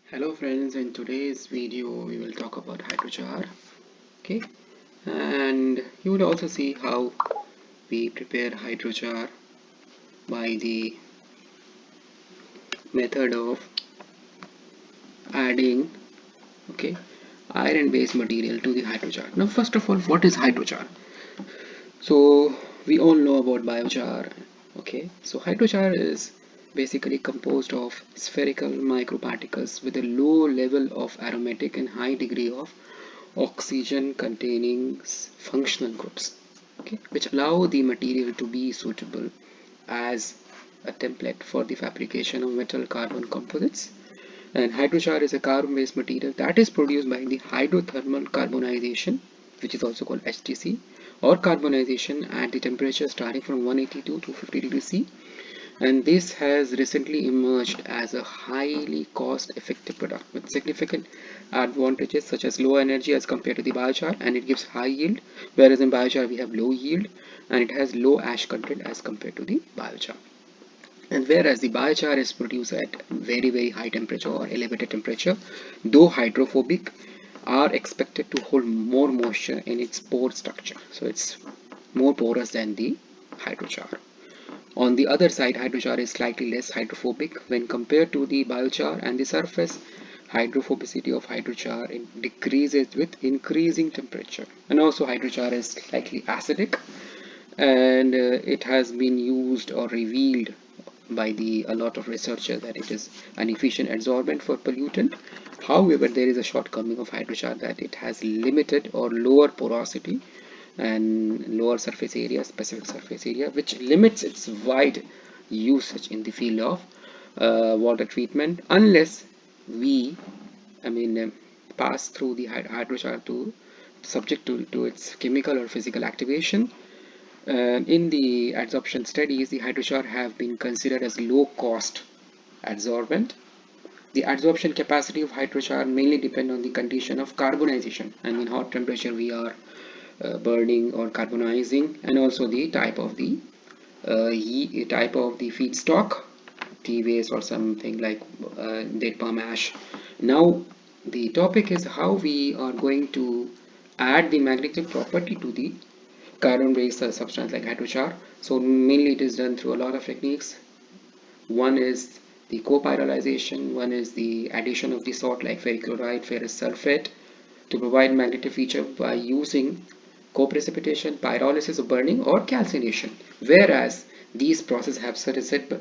Hello friends, in today's video we will talk about hydrochar. Okay, and you will also see how we prepare hydrochar by the method of adding iron based material to the hydrochar. Now first of all, what is hydrochar? So we all know about biochar. Okay, so hydrochar is basically composed of spherical microparticles with a low level of aromatic and high degree of oxygen containing functional groups, okay, which allow the material to be suitable as a template for the fabrication of metal carbon composites. And hydrochar is a carbon based material that is produced by the hydrothermal carbonization, which is also called HTC, or carbonization at the temperature starting from 180 to 250 degrees C. And this has recently emerged as a highly cost-effective product with significant advantages such as low energy as compared to the biochar, and it gives high yield, whereas in biochar we have low yield and it has low ash content as compared to the biochar. And whereas the biochar is produced at very high temperature or elevated temperature, though hydrophobic, are expected to hold more moisture in its pore structure, so it's more porous than the hydrochar. On the other side, hydrochar is slightly less hydrophobic when compared to the biochar, and the surface hydrophobicity of hydrochar decreases with increasing temperature. And also hydrochar is slightly acidic, and it has been used or revealed by a lot of researchers that it is an efficient adsorbent for pollutant. However, there is a shortcoming of hydrochar that it has limited or lower porosity and lower surface area, specific surface area, which limits its wide usage in the field of water treatment unless we, I mean, pass through the hydrochar to subject to its chemical or physical activation. In the adsorption studies, the hydrochar have been considered as low cost adsorbent. The adsorption capacity of hydrochar mainly depend on the condition of carbonization, and in hot temperature we are burning or carbonizing, and also the type of the feedstock, tea waste or something like dead palm ash. Now the topic is how we are going to add the magnetic property to the carbon based substance like hydrochar. So mainly it is done through a lot of techniques. One is the copyrolization, one is the addition of the salt like ferric chloride, ferrous sulfate to provide magnetic feature by using co-precipitation, pyrolysis or burning, or calcination. Whereas these processes have certain set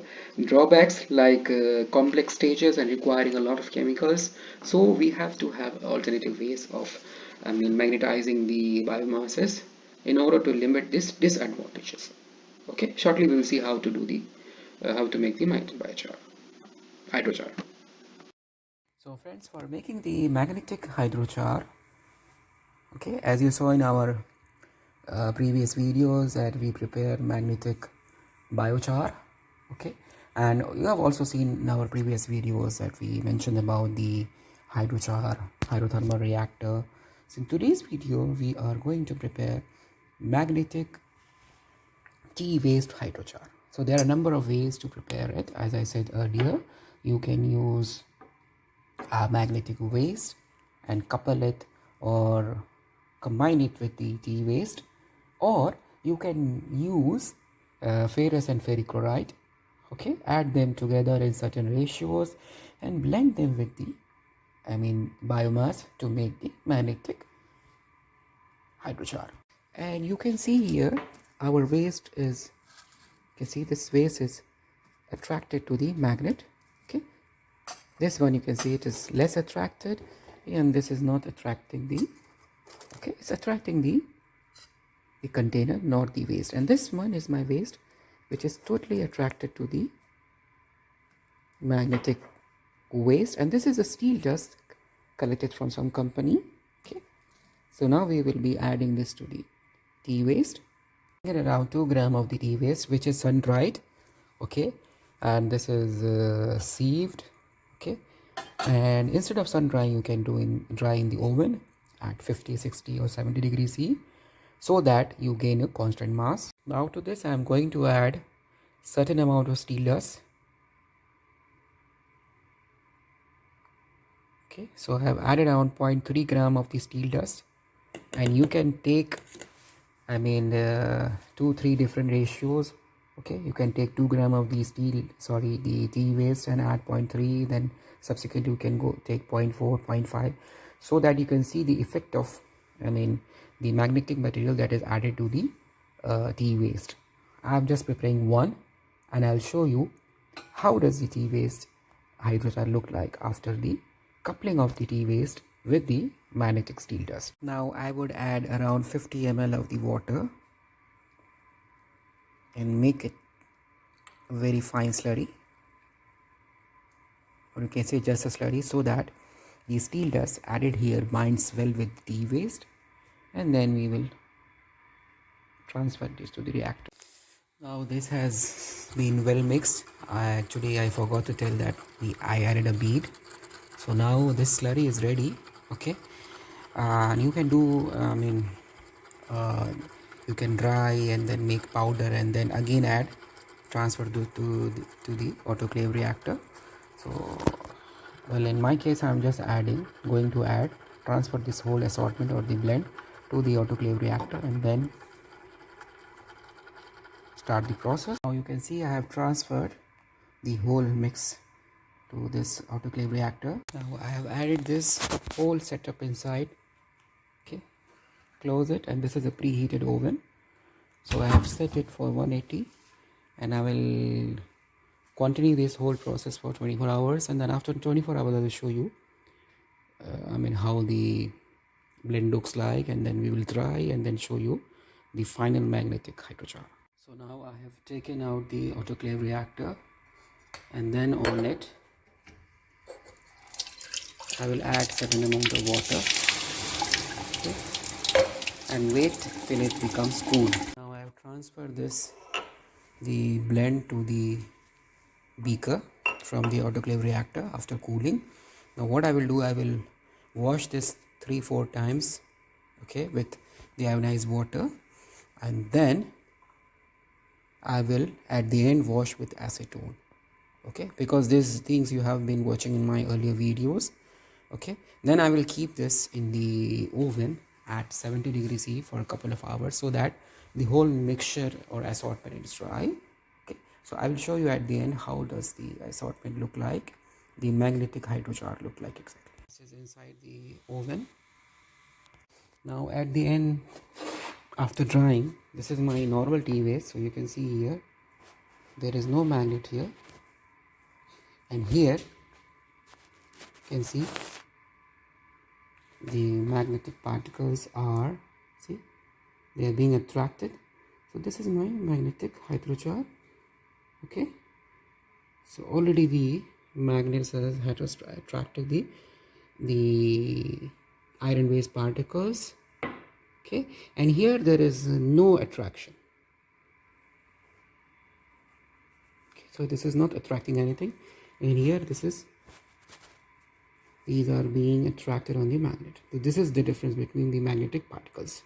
drawbacks like complex stages and requiring a lot of chemicals. So we have to have alternative ways of magnetizing the biomasses in order to limit these disadvantages. Okay, shortly we will see how to do the how to make the biochar, hydrochar. So friends, for making the magnetic hydrochar, okay, as you saw in our previous videos that we prepare magnetic biochar, okay, and you have also seen in our previous videos that we mentioned about the hydrochar hydrothermal reactor. So in today's video we are going to prepare magnetic tea waste hydrochar. So there are a number of ways to prepare it. As I said earlier, you can use magnetic waste and couple it or combine it with the tea waste, or you can use ferrous and ferric chloride, okay, add them together in certain ratios and blend them with the biomass to make the magnetic hydrochar. And you can see here our waste is, you can see this waste is attracted to the magnet, okay. This one you can see it is less attracted, and this is not attracting the, okay, it's attracting the container, not the waste. And this one is my waste, which is totally attracted to the magnetic waste, and this is a steel dust collected from some company, okay. So now we will be adding this to the tea waste. Get around 2 grams of the tea waste, which is sun dried, okay, and this is sieved, okay. And instead of sun drying, you can dry in the oven at 50, 60 or 70 degrees C, so that you gain a constant mass. Now to this I am going to add certain amount of steel dust, Okay, so I have added around 0.3 gram of the steel dust, and you can take, I mean, 2-3 different ratios. Okay, you can take 2 gram of the the tea waste and add 0.3, then subsequently you can go take 0.4, 0.5, so that you can see the effect of, I mean, the magnetic material that is added to the tea waste. I'm just preparing one, and I'll show you how does the tea waste hydrogen look like after the coupling of the tea waste with the magnetic steel dust. Now I would add around 50 ml of the water and make it a very fine slurry, or you can say just a slurry, so that the steel dust added here binds well with tea waste, and then we will transfer this to the reactor. Now this has been well mixed. I forgot to tell that I added a bead. So now this slurry is ready. Okay, and you can do, uh, you can dry and then make powder and then again add, transfer to the autoclave reactor. So, well, in my case I'm just going to add, transfer this whole assortment or the blend to the autoclave reactor and then start the process. Now you can see I have transferred the whole mix to this autoclave reactor. Now I have added this whole setup inside. Okay, close it, and this is a preheated oven, so I have set it for 180, and I will continue this whole process for 24 hours, and then after 24 hours I will show you how the blend looks like, and then we will dry and then show you the final magnetic hydrochar. So now I have taken out the autoclave reactor, and then on it I will add certain amount of water. Okay, and wait till it becomes cool. Now I have transferred the blend to the beaker from the autoclave reactor after cooling. Now what I will do, I will wash this 3-4 times, okay, with the ionized water, and then I will at the end wash with acetone. Okay, because these things you have been watching in my earlier videos. Okay, then I will keep this in the oven at 70 degrees C for a couple of hours, so that the whole mixture or assortment is dry. Okay, so I will show you at the end how does the assortment look like, the magnetic hydrochar look like exactly. This is inside the oven. Now at the end, after drying, this is my normal tea waste. So you can see here there is no magnet here, and here you can see the magnetic particles are, see, they are being attracted. So this is my magnetic hydrochar. Okay, so already the magnets have attracted the iron based particles. Okay, and here there is no attraction. Okay, so this is not attracting anything, and here these are being attracted on the magnet. So this is the difference between the magnetic particles.